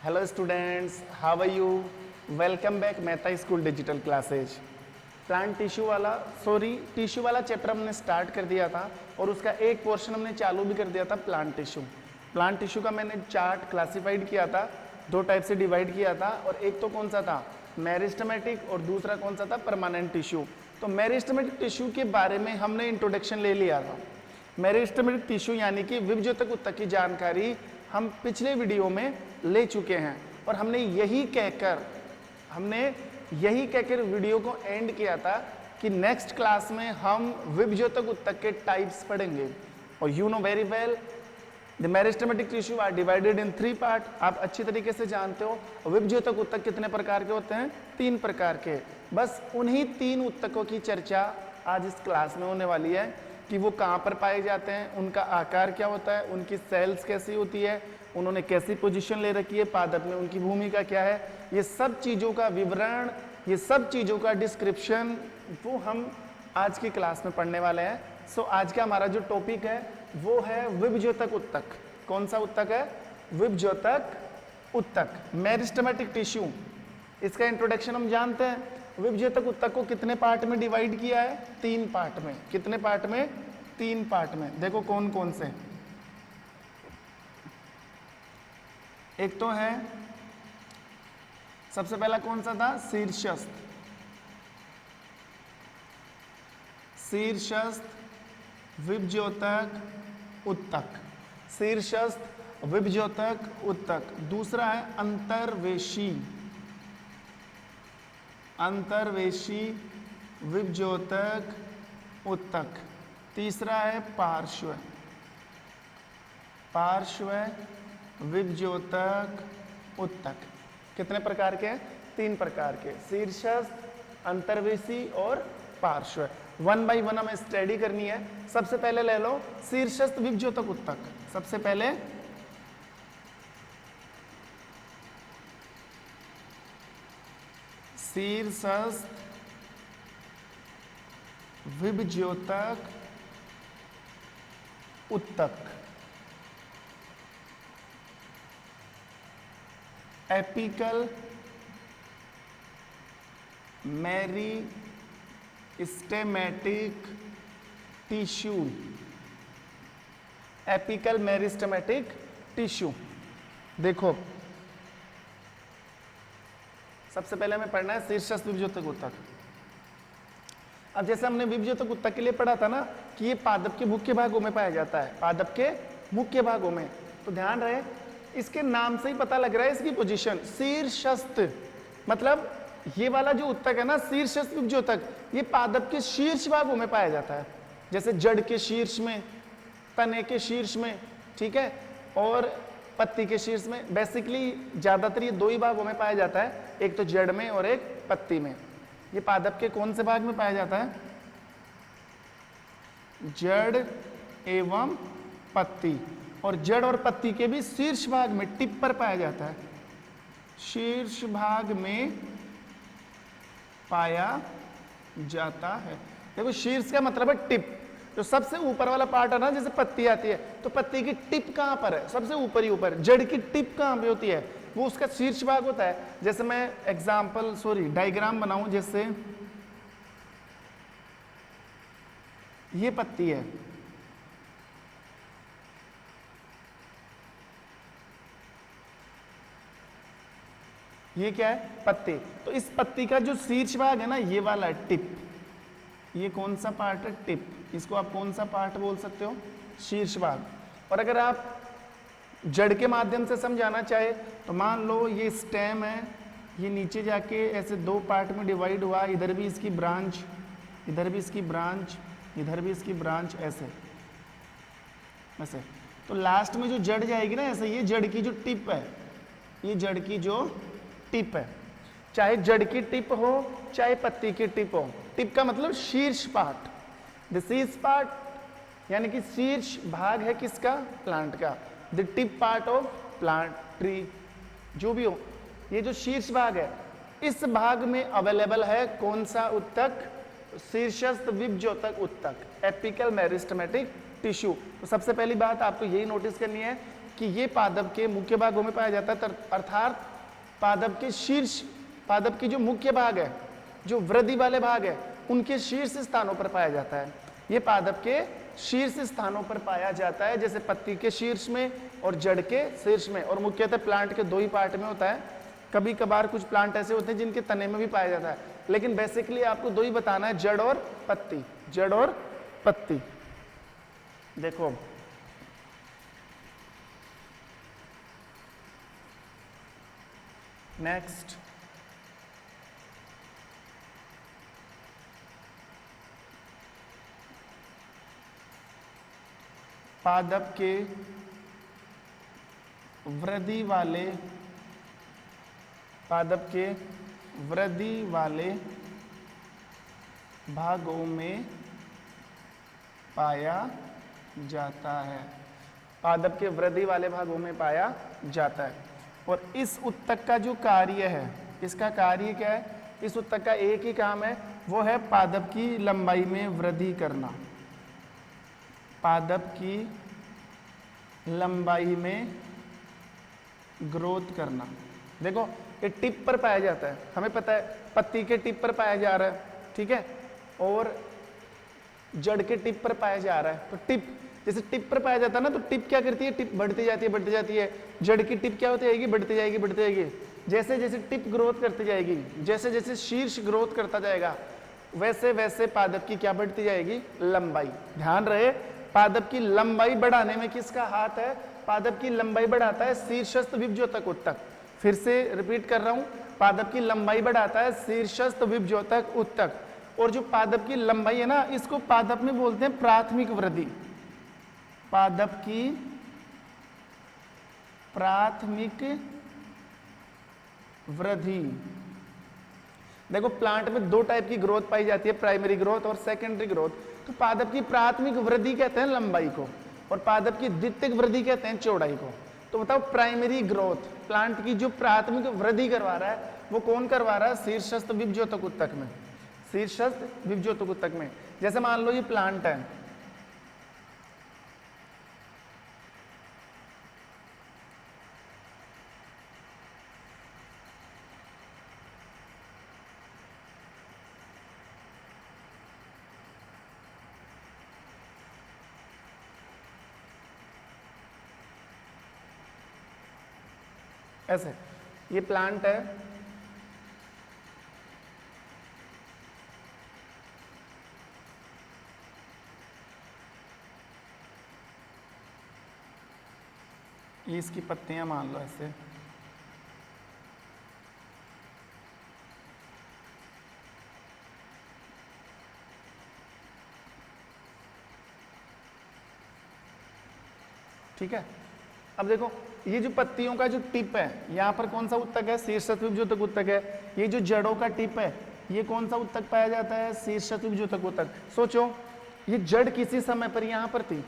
Hello students, how are you? Welcome back Mehta school digital classes. Plant tissue वाला chapter हमने start कर दिया था और उसका एक पोर्शन हमने चालू भी कर दिया था प्लांट टिश्यू का मैंने चार्ट क्लासिफाइड किया था, दो टाइप से डिवाइड किया था और एक तो कौन सा था मेरिस्टेमेटिक और दूसरा कौन सा था परमानेंट टिश्यू। तो मेरिस्टेमेटिक टिश्यू के बारे में हमने इंट्रोडक्शन ले लिया था। मेरिस्टेमेटिक टिश्यू यानी कि विभज्योतक ऊतक की जानकारी हम पिछले वीडियो में ले चुके हैं और हमने यही कहकर वीडियो को एंड किया था कि नेक्स्ट क्लास में हम विभज्योतक ऊतक के टाइप्स पढ़ेंगे। और you know very well the meristematic tissue are divided in 3 part. आप अच्छी तरीके से जानते हो विभज्योतक ऊतक कितने प्रकार के होते हैं, 3 प्रकार के। बस उन्हीं 3 ऊतकों की चर्चा आज इस क्लास में होने वाली है कि वो कहाँ पर पाए जाते हैं, उनका आकार क्या होता है, उनकी सेल्स कैसी होती है, उन्होंने कैसी पोजीशन ले रखी है पादप में, उनकी भूमिका क्या है, ये सब चीज़ों का विवरण, ये सब चीज़ों का डिस्क्रिप्शन वो हम आज की क्लास में पढ़ने वाले हैं। सो आज का हमारा जो टॉपिक है वो है विभज्योतक ऊतक। कौन सा ऊतक है? विभज्योतक ऊतक, मेरिस्टेमेटिक टिश्यू। इसका इंट्रोडक्शन हम जानते हैं। विभज्योतक ऊतक को कितने पार्ट में डिवाइड किया है? 3 पार्ट में। कितने पार्ट में? 3 पार्ट में। देखो कौन कौन से। एक तो है, सबसे पहला कौन सा था? शीर्षस्थ। शीर्षस्थ विभज्योतक ऊतक, शीर्षस्थ विभज्योतक ऊतक। दूसरा है अंतर्वेशी, अंतर्वेशी विभज्योतक ऊतक। तीसरा है पार्श्व, पार्श्व विभज्योतक ऊतक। कितने प्रकार के हैं? 3 प्रकार के, शीर्षस्थ, अंतर्वेशी और पार्श्व। 1 बाय 1 हमें स्टडी करनी है। सबसे पहले ले लो शीर्षस्थ विभज्योतक ऊतक। सबसे पहले शीर्षस्थ विभज्योतक ऊतक। Apical meristematic tissue, apical meristematic tissue. देखो सबसे पहले हमें पढ़ना है शीर्षस्थ विभज्योतक ऊतक। अब जैसे हमने विभज्योतक ऊतक के लिए पढ़ा था ना कि ये पादप के मुख्य भागों में पाया जाता है, पादप के मुख्य भागों में। तो ध्यान रहे इसके नाम से ही पता लग रहा है इसकी पोजीशन। शीर्षस्थ मतलब ये वाला जो ऊतक है ना, शीर्षस्थ विभज्योतक, ये पादप के शीर्ष भागों में पाया जाता है। जैसे जड़ के शीर्ष में, तने के शीर्ष में, ठीक है, और पत्ती के शीर्ष में। बेसिकली ज्यादातर ये 2 ही भागों में पाया जाता है, एक तो जड़ में और एक पत्ती में। ये पादप के कौन से भाग में पाया जाता है? जड़ एवं पत्ती। और जड़ और पत्ती के भी शीर्ष भाग में, टिप पर पाया जाता है, शीर्ष भाग में पाया जाता है। देखो शीर्ष का मतलब है टिप, जो सबसे ऊपर वाला पार्ट है ना, जैसे पत्ती आती है तो पत्ती की टिप कहां पर है? सबसे ऊपर ही ऊपर। जड़ की टिप कहां पे होती है? वो उसका शीर्ष भाग होता है। जैसे मैं डायग्राम बनाऊं, जैसे ये पत्ती है, ये क्या है? पत्ती। तो इस पत्ती का जो शीर्ष भाग है ना, ये वाला टिप, ये कौन सा पार्ट है? टिप। इसको आप कौन सा पार्ट बोल सकते हो? शीर्ष भाग। और अगर आप जड़ के माध्यम से समझाना चाहे तो मान लो ये स्टेम है, ये नीचे जाके ऐसे 2 पार्ट में डिवाइड हुआ, इधर भी इसकी ब्रांच, इधर भी इसकी ब्रांच, इधर भी इसकी ब्रांच, ऐसे ऐसे। तो लास्ट में जो जड़ जाएगी ना, ऐसे, ये जड़ की जो टिप है, ये जड़ की जो टिप है। चाहे जड़ की टिप हो चाहे पत्ती की टिप हो, टिप का मतलब शीर्ष पार्ट, द शीर्ष पार्ट यानी कि शीर्ष भाग है किसका? प्लांट का। The tip part of plant, tree, जो भी हो, ये जो शीर्ष भाग है, इस भाग में अवेलेबल है कौन सा ऊतक? शीर्षस्थ विभज्योतक ऊतक, एपिकल मेरिस्टेमेटिक टिश्यू। तो सबसे पहली बात आपको यही नोटिस करनी है कि ये पादप के मुख्य भागों में पाया जाता है, अर्थात पादप के शीर्ष, पादप की जो मुख्य भाग है, जो वृद्धि वाले भाग है, उनके शीर्ष स्थानों पर पाया जाता है। ये पादप के शीर्ष स्थानों पर पाया जाता है, जैसे पत्ती के शीर्ष में और जड़ के शीर्ष में, और मुख्यतः प्लांट के दो ही पार्ट में होता है। कभी कभार कुछ प्लांट ऐसे होते हैं जिनके तने में भी पाया जाता है, लेकिन बेसिकली आपको दो ही बताना है, जड़ और पत्ती, जड़ और पत्ती। देखो नेक्स्ट, पादप के वृद्धि वाले, पादप के वृद्धि वाले भागों में पाया जाता है, पादप के वृद्धि वाले भागों में पाया जाता है। और इस उत्तक का जो कार्य है, इसका कार्य क्या है, इस उत्तक का एक ही काम है, वो है पादप की लंबाई में वृद्धि करना, पादप की लंबाई में ग्रोथ करना। देखो ये टिप पर पाया जाता है, हमें पता है पत्ती के टिप पर पाया जा रहा है, ठीक है, और जड़ के टिप पर पाया जा रहा है। तो टिप, जैसे टिप पर पाया जाता है ना, तो टिप क्या करती है, टिप बढ़ती जाती है, बढ़ती जाती है। जड़ की टिप क्या होती जाएगी, बढ़ती जाएगी, बढ़ती जाएगी। जैसे जैसे टिप ग्रोथ करती जाएगी, जैसे जैसे शीर्ष ग्रोथ करता जाएगा, वैसे वैसे पादप की क्या बढ़ती जाएगी, लंबाई। ध्यान रहे, पादप की लंबाई बढ़ाने में किसका हाथ है, पादप की लंबाई बढ़ाता है शीर्षस्थ विभज्योतक उत्तक। फिर से रिपीट कर रहा हूं, पादप की लंबाई बढ़ाता है शीर्षस्थ विभज्योतक उत्तक। और जो पादप की लंबाई है ना, इसको पादप में बोलते हैं प्राथमिक वृद्धि, पादप की प्राथमिक वृद्धि। देखो प्लांट में दो टाइप की ग्रोथ पाई जाती है, प्राइमरी ग्रोथ और सेकेंडरी ग्रोथ। तो पादप की प्राथमिक वृद्धि कहते हैं लंबाई को, और पादप की द्वितीयक वृद्धि कहते हैं चौड़ाई को। तो बताओ प्राइमरी ग्रोथ, प्लांट की जो प्राथमिक वृद्धि करवा रहा है वो कौन करवा रहा है, शीर्षस्थ विभज्योतक उत्तक में, शीर्षस्थ विभज्योतक उत्तक में। जैसे मान लो ये प्लांट है, ऐसे ये प्लांट है, ये इसकी पत्तियां मान लो ऐसे, ठीक है। अब देखो ये जो पत्तियों का जो टिप है, यहाँ पर कौन सा उत्तक है, शीर्षस्थ विभज्योतक उत्तक है। ये जो जड़ों का टिप है, ये कौन सा उत्तक पाया जाता है, शीर्षस्थ विभज्योतक उत्तक। सोचो ये जड़ किसी समय पर यहाँ पर थी,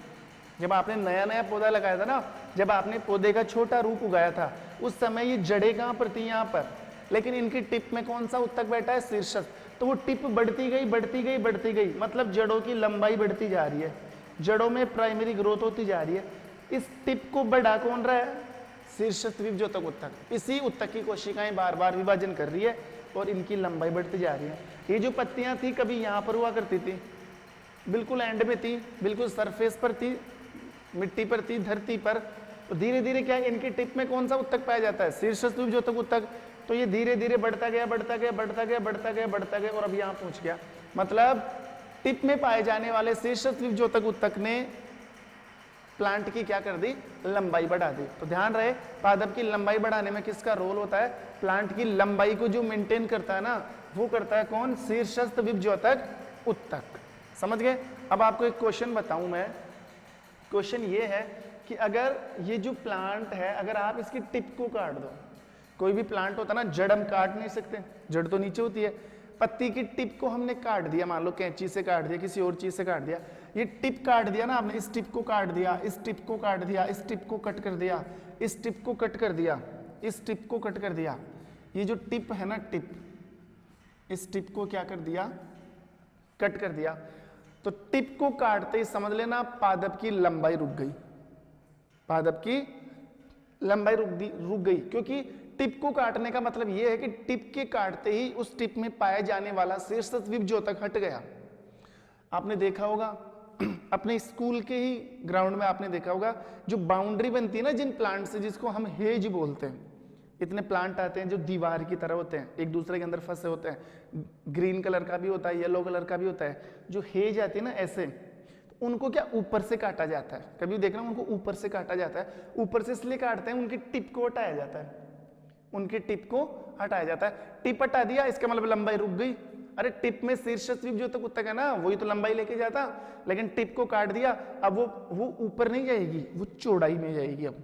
जब आपने नया नया पौधा लगाया था ना, जब आपने पौधे का छोटा रूप उगाया था, उस समय ये जड़ें कहाँ पर थी, यहाँ पर। लेकिन इनकी टिप में कौन सा उत्तक बैठा है, शीर्षस्थ। तो वो टिप बढ़ती गई, बढ़ती गई, बढ़ती गई, मतलब जड़ों की लंबाई बढ़ती जा रही है, जड़ों में प्राइमरी ग्रोथ होती जा रही है। इस टिप को बढ़ा कौन रहा है, शीर्षस्थ विभज्योतक उत्तक। इसी उत्तक की कोशिकाएं बार बार विभाजन कर रही है और इनकी लंबाई बढ़ती जा रही है। ये जो पत्तियां थी कभी यहाँ पर हुआ करती थी, बिल्कुल एंड में थी, बिल्कुल सरफेस पर थी, मिट्टी पर थी, धरती पर। तो धीरे धीरे क्या है, इनकी टिप में कौन सा उत्तक पाया जाता है, शीर्षस्थ विभज्योतक उत्तक। तो ये धीरे धीरे बढ़ता गया, बढ़ता गया, बढ़ता गया, बढ़ता गया, बढ़ता गया, और अब यहाँ पहुंच गया। मतलब टिप में पाए जाने वाले शीर्षस्थ विभज्योतक उत्तक ने प्लांट की क्या कर दी, लंबाई बढ़ा दी। तो ध्यान रहे, पादप की लंबाई बढ़ाने में किसका रोल होता है, प्लांट की लंबाई को जो मेंटेन करता है ना, वो करता है कौन, शीर्षस्थ विभज्योतक उत्तक। समझ गए। अब आपको एक क्वेश्चन बताऊं मैं, क्वेश्चन ये है कि अगर ये जो प्लांट है, अगर आप इसकी टिप को काट दो, कोई भी प्लांट होता है ना, जड़ हम काट नहीं सकते, जड़ तो नीचे होती है, पत्ती की टिप को हमने काट दिया, मान लो कैंची से काट दिया, किसी और चीज से काट दिया, ये टिप काट दिया ना आपने, इस टिप को काट दिया, इस टिप को काट दिया, इस टिप को कट कर दिया, इस टिप को कट कर दिया, इस टिप को कट कर दिया। ये जो टिप है ना, टिप, इस टिप को क्या कर दिया, कट कर दिया। तो टिप को काटते ही समझ लेना पादप की लंबाई रुक गई, पादप की लंबाई रुक गई, क्योंकि टिप को काटने का मतलब यह है कि टिप के काटते ही उस टिप में पाया जाने वाला शीर्षस्थ विभज्योतक हट गया। आपने देखा होगा अपने स्कूल के ही ग्राउंड में आपने देखा होगा जो बाउंड्री बनती है ना जिन प्लांट से, जिसको हम हेज बोलते हैं, इतने प्लांट आते हैं जो दीवार की तरह होते हैं, एक दूसरे के अंदर फंसे होते हैं, ग्रीन कलर का भी होता है, येलो कलर का भी होता है, जो हेज आती है ना ऐसे, तो उनको क्या ऊपर से काटा जाता है, कभी देखना उनको ऊपर से काटा जाता है, ऊपर से इसलिए काटते हैं उनकी टिप को हटाया जाता है, उनकी टिप को हटाया जाता है। टिप हटा दिया इसका मतलब लंबाई रुक गई। अरे टिप में शीर्षस्थ विभज्योतक ऊतक है ना, वही तो लंबाई लेके जाता, लेकिन टिप को काट दिया, अब वो ऊपर नहीं जाएगी, वो चौड़ाई में जाएगी। अब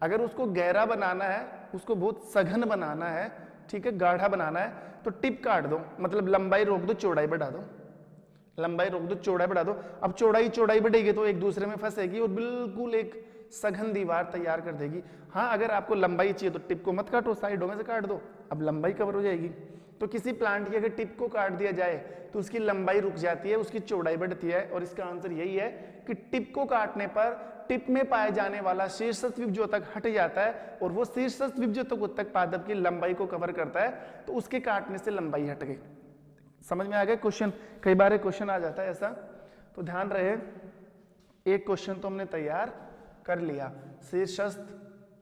अगर उसको गहरा बनाना है, उसको बहुत सघन बनाना है, ठीक है, गाढ़ा बनाना है, तो टिप काट दो, मतलब लंबाई रोक दो, चौड़ाई बढ़ा दो, लंबाई रोक दो, चौड़ाई बढ़ा दो। अब चौड़ाई बढ़ेगी तो एक दूसरे में फंसेगी और बिल्कुल एक सघन दीवार तैयार कर देगी। हाँ, अगर आपको लंबाई चाहिए तो टिप को मत काटो, साइडों में से काट दो, अब लंबाई कवर हो जाएगी। तो किसी प्लांट की अगर टिप को काट दिया जाए तो उसकी लंबाई रुक जाती है, उसकी चौड़ाई बढ़ती है, और इसका आंसर यही है कि टिप को काटने पर टिप में पाए जाने वाला शीर्षस्थ विभज्योतक हट जाता है, और वो शीर्षस्थ विभज्योतक ऊतक पादप की लंबाई को कवर करता है, तो उसके काटने से लंबाई हट गई। समझ में आ गया क्वेश्चन? कई बार क्वेश्चन आ जाता है ऐसा, तो ध्यान रहे, एक क्वेश्चन तो हमने तैयार कर लिया, शीर्षस्थ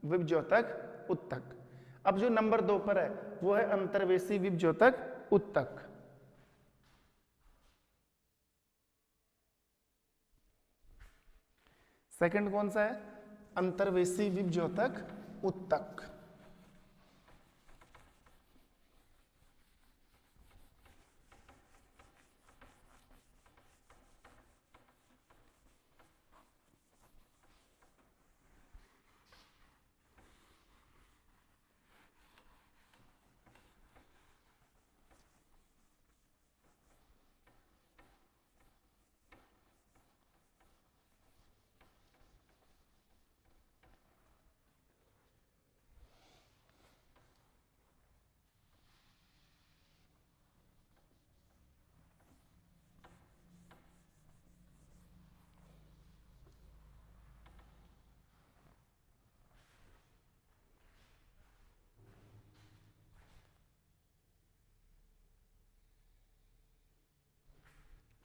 विभज्योतक ऊतक। अब जो नंबर 2 पर है वो है अंतर्वेशी विभज्योतक ऊतक। सेकंड कौन सा है? अंतर्वेशी विभज्योतक ऊतक।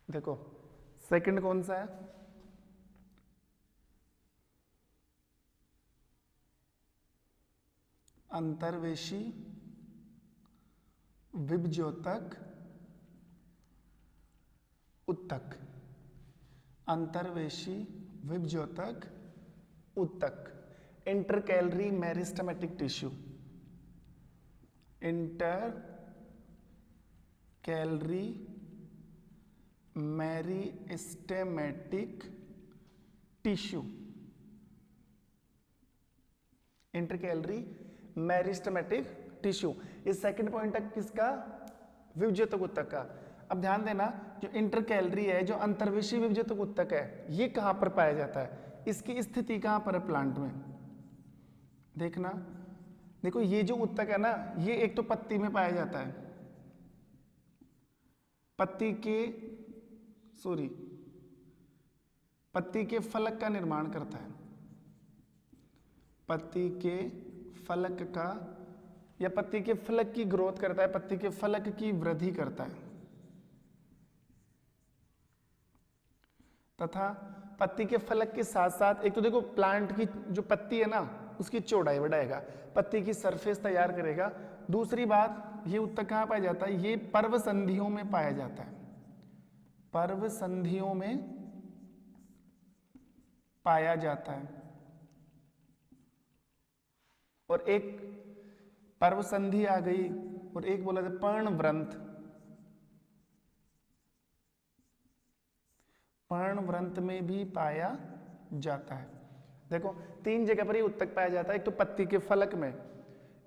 देखो सेकंड कौन सा है? अंतर्वेशी विभज्योतक ऊतक। अंतर्वेशी विभज्योतक ऊतक, intercalary meristematic tissue, inter calorie meristematic tissue, intercalary meristematic tissue. इस सेकंड पॉइंट तक किसका? विभज्योतक ऊतक का। अब ध्यान देना, जो इंटरकैलरी है, जो अंतर्वेशी विभज्योतक ऊतक है, ये कहां पर पाया जाता है? इसकी स्थिति कहां पर है प्लांट में? देखना, देखो ये जो ऊतक है ना, ये एक तो पत्ती में पाया जाता है, पत्ती के फलक का निर्माण करता है, पत्ती के फलक का, या पत्ती के फलक की ग्रोथ करता है, पत्ती के फलक की वृद्धि करता है, तथा पत्ती के फलक के साथ साथ, एक तो देखो प्लांट की जो पत्ती है ना उसकी चौड़ाई बढ़ाएगा, पत्ती की सरफेस तैयार करेगा। दूसरी बात, ये ऊतक कहाँ पाया जाता है? ये पर्व संधियों में पाया जाता है, पर्व संधियों में पाया जाता है। और एक पर्व संधि आ गई, और एक बोला था पर्णवृंत, पर्णवृंत में भी पाया जाता है। देखो 3 जगह पर ये ऊतक पाया जाता है, एक तो पत्ती के फलक में,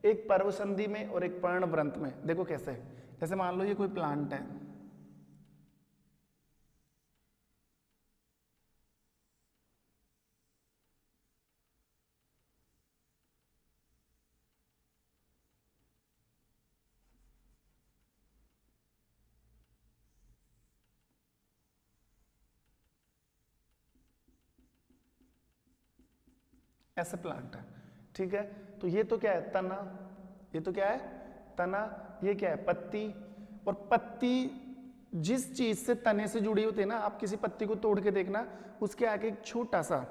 एक पर्व संधि में, और एक पर्णवृंत में। देखो कैसे, जैसे मान लो ये कोई प्लांट है, ऐसा प्लांट है, ठीक है, तो ये तो क्या है, तना, ये तो क्या है, तना, ये क्या है, पत्ती। और पत्ती जिस चीज से तने से जुड़ी होती है ना, आप किसी पत्ती को तोड़ के देखना, उसके आगे एक छोटा सा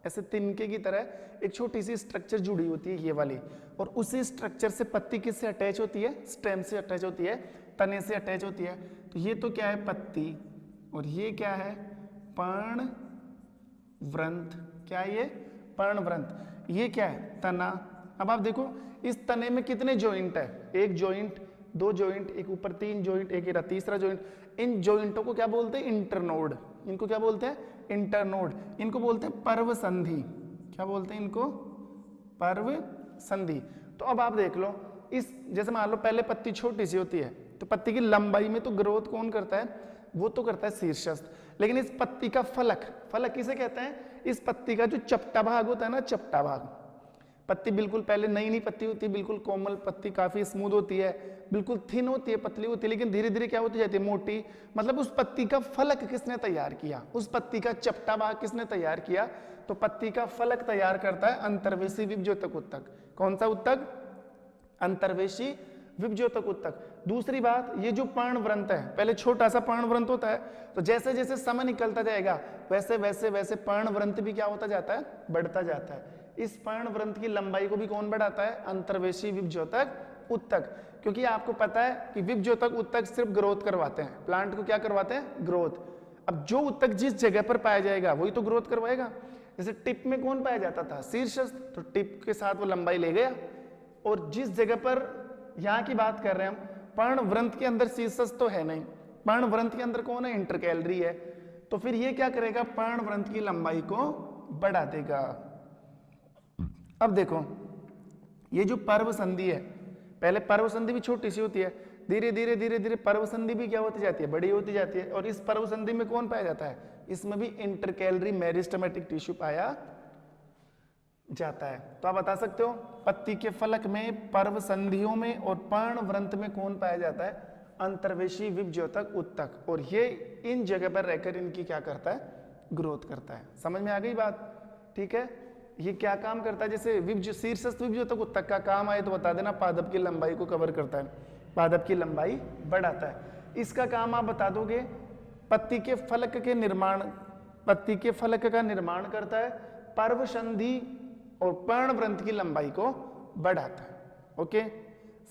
ऐसे तिनके की तरह एक छोटी सी स्ट्रक्चर जुड़ी होती है, ये वाली, और उसी स्ट्रक्चर से पत्ती किससे अटैच होती है, स्टेम से अटैच होती है, तने से अटैच होती है। तो ये तो क्या है, पत्ती, और ये क्या है, पर्णवृंत। क्या है ये, पर्णवृंत। ये क्या है, तना। अब आप देखो इस तने में कितने जॉइंट है, एक जॉइंट, दो जॉइंट, एक ऊपर तीन जॉइंट, एक इधर तीसरा जॉइंट। इन जॉइंटों को क्या बोलते हैं, इंटरनोड। इनको क्या बोलते हैं, इंटरनोड। इनको बोलते हैं पर्व संधि। क्या बोलते हैं इनको, पर्व संधि। तो अब आप देख लो, इस जैसे मान लो पहले पत्ती छोटी सी होती है, तो पत्ती की लंबाई में तो ग्रोथ कौन करता है, वो तो करता है शीर्षस्थ। लेकिन इस पत्ती का फलक, फलक किसे कहते हैं, इस पत्ती का जो चपटा भाग होता है ना, चपटा भाग, पत्ती बिल्कुल पहले नई नई पत्ती होती है, बिल्कुल कोमल पत्ती, काफी स्मूथ होती है, बिल्कुल थिन होती है, पतली होती है, लेकिन धीरे धीरे क्या होती जाती है, मोटी। मतलब उस पत्ती का फलक किसने तैयार किया, उस पत्ती का चपटा भाग किसने तैयार किया, तो पत्ती का फलक तैयार करता है अंतर्वेशी विभज्योतक उत्तक। कौन सा उत्तक, अंतर्वेशी विभज्योतक उत्तक। दूसरी बात, ये जो पर्णवृंत है, पहले छोटा सा पर्णवृंत होता है, तो जैसे जैसे समय निकलता जाएगा वैसे वैसे वैसे पर्णवृंत भी क्या होता जाता है, बढ़ता जाता है। इस पर्णवृंत की लंबाई को भी कौन बढ़ाता है, अंतर्वेशी विभज्योतक उत्तक। क्योंकि आपको पता है कि विभज्योतक उत्तक सिर्फ ग्रोथ करवाते हैं, प्लांट को क्या करवाते हैं, ग्रोथ। अब जो उत्तक जिस जगह पर पाया जाएगा वही तो ग्रोथ करवाएगा। जैसे टिप में कौन पाया जाता था, शीर्षस्थ, तो टिप के साथ वो लंबाई ले गया। और जिस जगह पर यहाँ की बात कर रहे हैं हम, पर्णवृंत के अंदर शीर्षस्थ तो है नहीं, पर्णवृंत के अंदर कौन है, इंटरकैलरी है, तो फिर ये क्या करेगा, पर्णवृंत की लंबाई को बढ़ा देगा। अब देखो ये जो पर्व संधि है, पहले पर्व संधि भी छोटी सी होती है, धीरे धीरे धीरे धीरे पर्व संधि भी क्या होती जाती है, बड़ी होती जाती है। और इस पर्व संधि में कौन पाया जाता है, इसमें भी इंटरकैलरी मेरिस्टेमेटिक टिश्यू पाया जाता है। तो आप बता सकते हो पत्ती के फलक में, पर्व संधियों में और पर्णवृंत में कौन पाया जाता है, अंतर्वेशी विभज्योतक उत्तक। और ये इन जगह पर रहकर इनकी क्या करता है, ग्रोथ करता है। समझ में आ गई बात, ठीक है। ये क्या काम करता है, जैसे शीर्षस्थ विभज्योतक उत्तक का काम आए तो बता देना, पादप की लंबाई को कवर करता है, पादप की लंबाई बढ़ाता है। इसका काम आप बता दोगे, पत्ती के फलक के निर्माण, पत्ती के फलक का निर्माण करता है, पर्व संधि और पर्णवृंत की लंबाई को बढ़ाता है। ओके,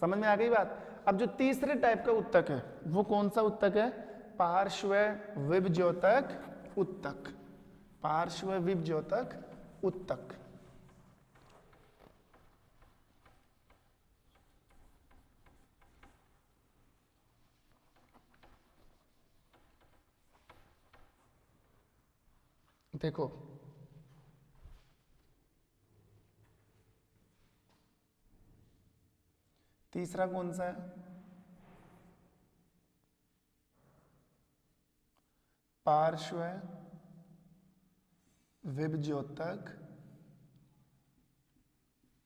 समझ में आ गई बात। अब जो तीसरे टाइप का उत्तक है वो कौन सा उत्तक है, पार्श्व विभज्योतक उत्तक। पार्श्व विभज्योतक उत्तक। देखो तीसरा कौन सा है, पार्श्व विभज्योतक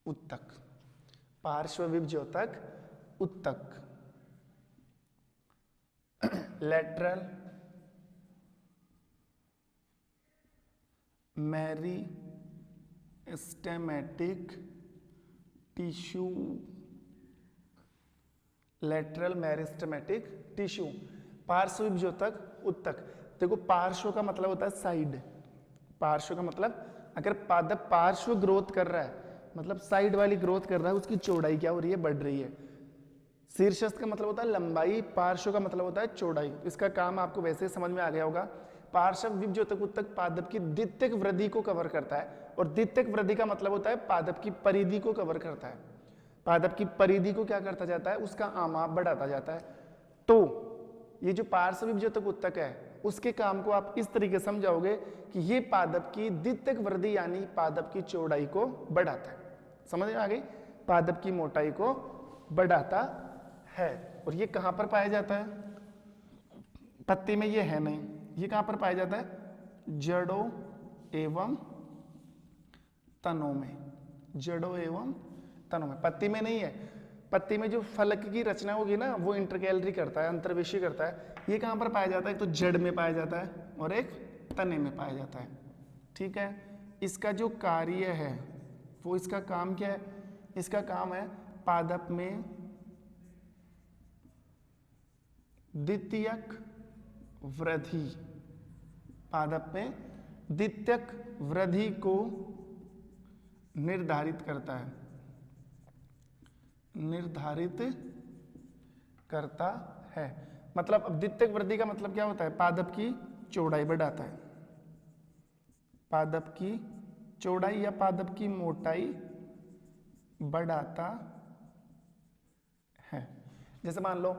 उत्तक। पार्श्व विभज्योतक उत्तक, lateral meristematic tissue, lateral meristematic tissue, पार्श्व विभज्योतक उत्तक। देखो पार्श्व का मतलब होता है साइड, पार्श्व का मतलब अगर पादप पार्श्व ग्रोथ कर रहा है मतलब साइड वाली ग्रोथ कर रहा है, उसकी चौड़ाई क्या हो रही है, बढ़ रही है। शीर्षस्थ का मतलब होता है लंबाई, पार्श्व का मतलब होता है चौड़ाई। इसका काम आपको वैसे समझ में आ गया होगा। पार्श्व विभज्योतक उत्तक पादप की द्वितीयक वृद्धि को कवर करता है, और द्वितीयक वृद्धि का मतलब होता है पादप की परिधि को कवर करता है। पादप की परिधि को क्या करता जाता है, उसका आमाप बढ़ाता जाता है। तो ये जो पार्श्व विभज्योतक उत्तक है उसके काम को आप इस तरीके समझाओगे कि ये पादप की द्वितीयक वृद्धि यानी पादप की चौड़ाई को बढ़ाता है। समझ में आ गई, पादप की मोटाई को बढ़ाता है। और ये कहां पर पाया जाता है, पत्ती में ये है नहीं, ये कहां पर पाया जाता है, जड़ों एवं तनों में, जड़ों एवं तनों में, पत्ती में नहीं है। पत्ती में जो फलक की रचना होगी ना वो इंटरकैलरी करता है, अंतर्वेशी करता है। ये कहां पर पाया जाता है, एक तो जड़ में पाया जाता है और एक तने में पाया जाता है, ठीक है। इसका जो कार्य है वो इसका काम क्या है? इसका काम है पादप में द्वितीयक वृद्धि, पादप में द्वितीयक वृद्धि को निर्धारित करता है, निर्धारित करता है। मतलब अब द्वितीयक वृद्धि का मतलब क्या होता है? पादप की चौड़ाई बढ़ाता है, पादप की चौड़ाई या पादप की मोटाई बढ़ाता है। जैसे मान लो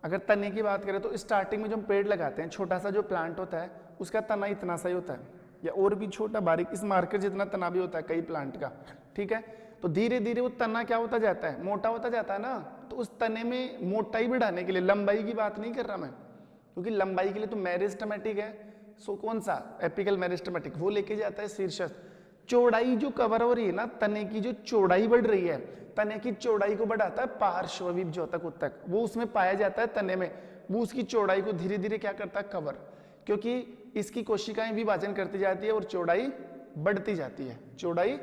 अगर तने की बात करें तो स्टार्टिंग में जो हम पेड़ लगाते हैं, छोटा सा जो प्लांट होता है उसका तना इतना सा ही होता है, या और भी छोटा बारीक इस मार्कर जितना तना भी होता है कई प्लांट का, ठीक है। तो धीरे धीरे वो तना क्या होता जाता है? मोटा होता जाता है ना। तो उस तने में मोटाई बढ़ाने के लिए, लंबाई की बात नहीं कर रहा मैं, क्योंकि लंबाई के लिए तो मेरिस्टेमेटिक है, सो कौन सा? एपिकल मेरिस्टेमेटिक, वो लेके जाता है शीर्षस्थ। चौड़ाई जो कवर हो रही है ना, तने की जो चौड़ाई बढ़ रही है, तने की चौड़ाई को बढ़ाता है पार्श्व विभज्योतक उत्तक, वो उसमें पाया जाता है तने में। वो उसकी चौड़ाई को धीरे धीरे क्या करता है? कवर, क्योंकि इसकी कोशिकाएं विभाजन करती जाती है और चौड़ाई बढ़ती जाती है, चौड़ाई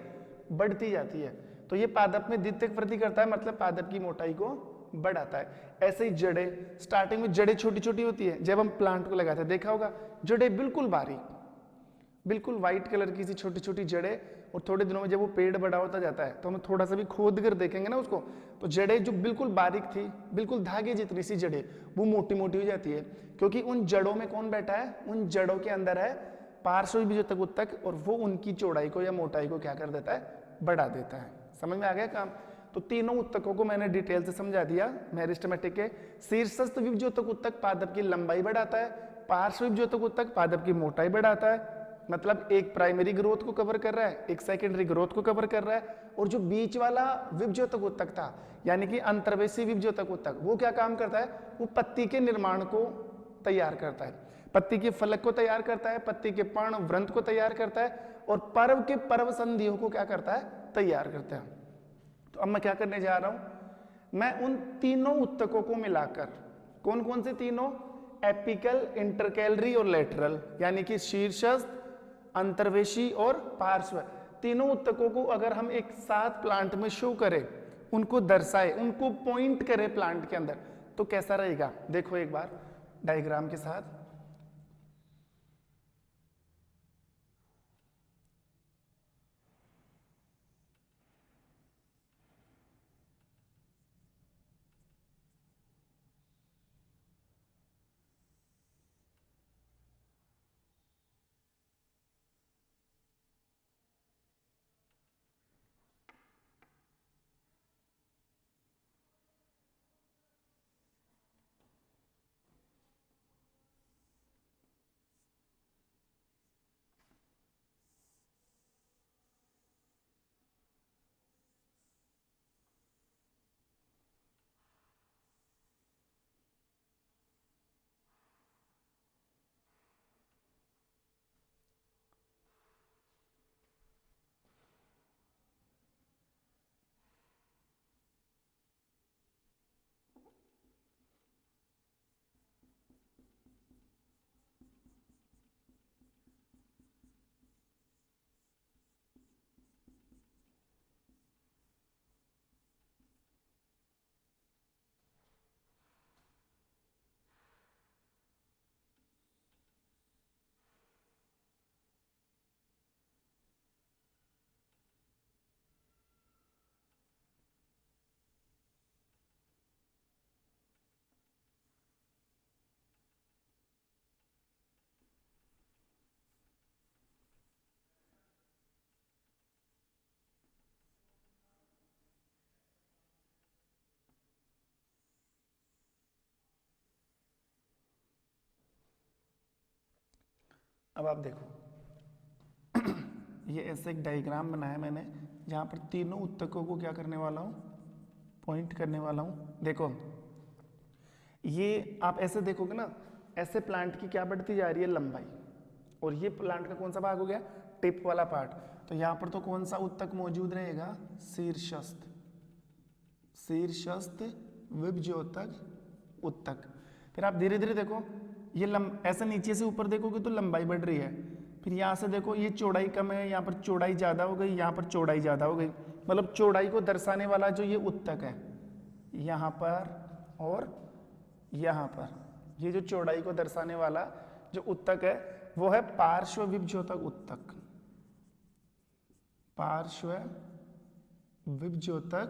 बढ़ती जाती है। तो ये पादप में द्वितीयक वृद्धि करता है, मतलब पादप की मोटाई को बढ़ाता है। ऐसे ही जड़ें, स्टार्टिंग में जड़ें छोटी छोटी होती है, जब हम प्लांट को लगाते हैं देखा होगा, जड़ें बिल्कुल बारीक, बिल्कुल व्हाइट कलर की सी छोटी छोटी जड़ें, और थोड़े दिनों में जब वो पेड़ बड़ा होता जाता है तो हम थोड़ा सा भी खोद कर देखेंगे ना उसको, तो जड़ें जो बिल्कुल बारीक थी, बिल्कुल धागे जितनी सी जड़ें, वो मोटी मोटी हो जाती है, क्योंकि उन जड़ों में कौन बैठा है? उन जड़ों के अंदर है पार्श्व विभज्योतक उत्तक, और वो उनकी चौड़ाई को या मोटाई को क्या कर देता है? बढ़ा देता है। समझ में आ गया काम? तो तीनों उत्तकों को मैंने डिटेल से समझा दिया मेरिस्टेमेटिक के। शीर्षस्थ विभज्योतक उत्तक पादप की लंबाई बढ़ाता है, पार्श्व विभज्योतक उत्तक पादप की मोटाई बढ़ाता है, मतलब एक प्राइमरी ग्रोथ को कवर कर रहा है, एक सेकेंडरी ग्रोथ को कवर कर रहा है, और जो बीच वाला विभज्योतक उत्तक था, यानी कि अंतर्वेशी विभज्योतक उत्तक, वो क्या काम करता है? वो पत्ती के निर्माण को तैयार करता है, पत्ती के फलक को तैयार करता है, पत्ती के पर्ण वृंत को तैयार करता है, और पर्व के पर्व संधियों को क्या करता है? तैयार करता है। तो अब मैं क्या करने जा रहा हूं? मैं उन तीनों उत्तकों को मिलाकर, कौन कौन से तीनों? एपिकल, इंटरकैलरी और लेटरल, यानी कि शीर्षस्थ, अंतर्वेशी और पार्श्व, तीनों उत्तकों को अगर हम एक साथ प्लांट में शो करें, उनको दर्शाए, उनको पॉइंट करें प्लांट के अंदर, तो कैसा रहेगा? देखो एक बार डायग्राम के साथ। अब आप देखो ये ऐसे एक डायग्राम बनाया मैंने, जहां पर तीनों उत्तकों को क्या करने वाला हूं? पॉइंट करने वाला हूं। देखो ये आप ऐसे देखोगे ना, ऐसे प्लांट की क्या बढ़ती जा रही है? लंबाई। और ये प्लांट का कौन सा भाग हो गया? टिप वाला पार्ट। तो यहाँ पर तो कौन सा उत्तक मौजूद रहेगा? शीर्षस्थ, शीर्षस्थ विभज्योतक उत्तक। फिर आप धीरे धीरे देखो, ये ऐसे नीचे से ऊपर देखोगे तो लंबाई बढ़ रही है, फिर यहाँ से देखो ये चौड़ाई कम है, यहाँ पर चौड़ाई ज़्यादा हो गई, यहाँ पर चौड़ाई ज़्यादा हो गई, मतलब चौड़ाई को दर्शाने वाला जो ये उत्तक है यहाँ पर और यहाँ पर, ये जो चौड़ाई को दर्शाने वाला जो उत्तक है वो है पार्श्व विभज्योतक उत्तक, पार्श्व विभज्योतक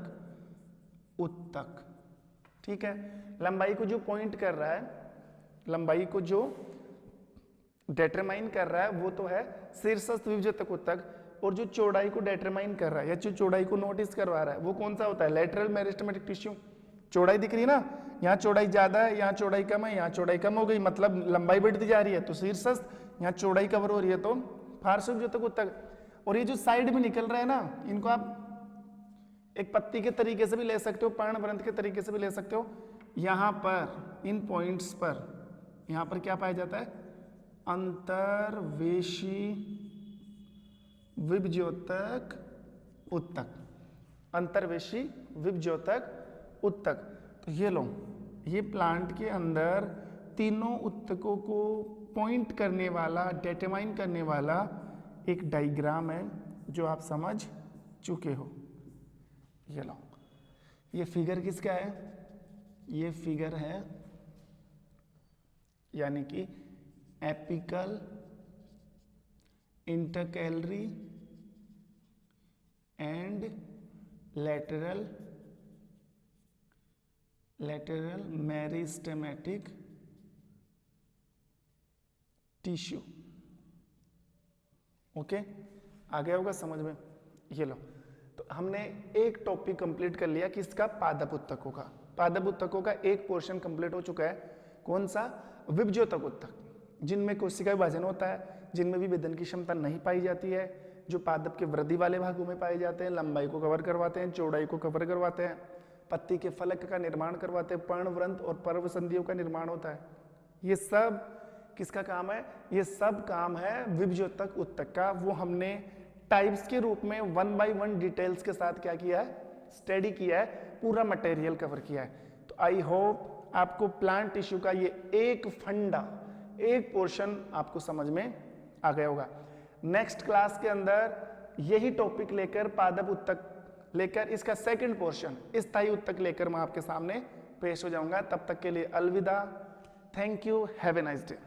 उत्तक। ठीक है, लंबाई को जो पॉइंट कर रहा है, लंबाई को जो डिटरमाइन कर रहा है वो तो है शीर्षस्थ विभज्योतक उत्तक, और जो चौड़ाई को डिटरमाइन कर रहा है या जो चौड़ाई को नोटिस करवा रहा है वो कौन सा होता है, लेटरल मेरिस्टेमेटिक टिश्यू। चौड़ाई दिख रही है ना, यहाँ चौड़ाई ज्यादा है, यहाँ चौड़ाई कम है, यहाँ चौड़ाई कम हो गई, मतलब लंबाई बढ़ती जा रही है तो शीर्षस्थ, यहाँ चौड़ाई कवर हो रही है तो पार्श्व विभज्योतक उत्तक। और ये जो साइड में निकल रहा है ना, इनको आप एक पत्ती के तरीके से भी ले सकते हो, पर्णवृंत के तरीके से भी ले सकते हो। यहाँ पर इन पॉइंट्स पर यहाँ पर क्या पाया जाता है, अंतर्वेशी विभज्योतक उत्तक, अंतर्वेशी विभज्योतक उत्तक। तो ये लो, ये प्लांट के अंदर तीनों उत्तकों को पॉइंट करने वाला, डिटरमाइन करने वाला एक डायग्राम है जो आप समझ चुके हो। ये लो, ये फिगर किसका है, ये फिगर है यानी कि apical intercalary and lateral meristematic tissue. Okay, आ गया होगा समझ में। ये लो, तो हमने एक टॉपिक कंप्लीट कर लिया किसका, पादप उत्तकों का। पादप उत्तकों का एक पोर्शन कंप्लीट हो चुका है, कौन सा, विभज्योतक उत्तक, जिनमें कोशिका विभाजन होता है, जिनमें भी विभेदन की क्षमता नहीं पाई जाती है, जो पादप के वृद्धि वाले भागों में पाए जाते हैं, लंबाई को कवर करवाते हैं, चौड़ाई को कवर करवाते हैं, पत्ती के फलक का निर्माण करवाते हैं, पर्णवृंत और पर्व संधियों का निर्माण होता है। ये सब किसका काम है, ये सब काम है विभज्योतक उत्तक का। वो हमने टाइप्स के रूप में 1 by 1 डिटेल्स के साथ क्या किया है, स्टडी किया है, पूरा मटेरियल कवर किया है। तो आई होप आपको प्लांट टिश्यू का ये एक फंडा, एक पोर्शन आपको समझ में आ गया होगा। नेक्स्ट क्लास के अंदर यही टॉपिक लेकर, पादप उत्तक लेकर, इसका सेकंड पोर्शन स्थायी उत्तक लेकर मैं आपके सामने पेश हो जाऊंगा। तब तक के लिए अलविदा, thank you, have a nice day.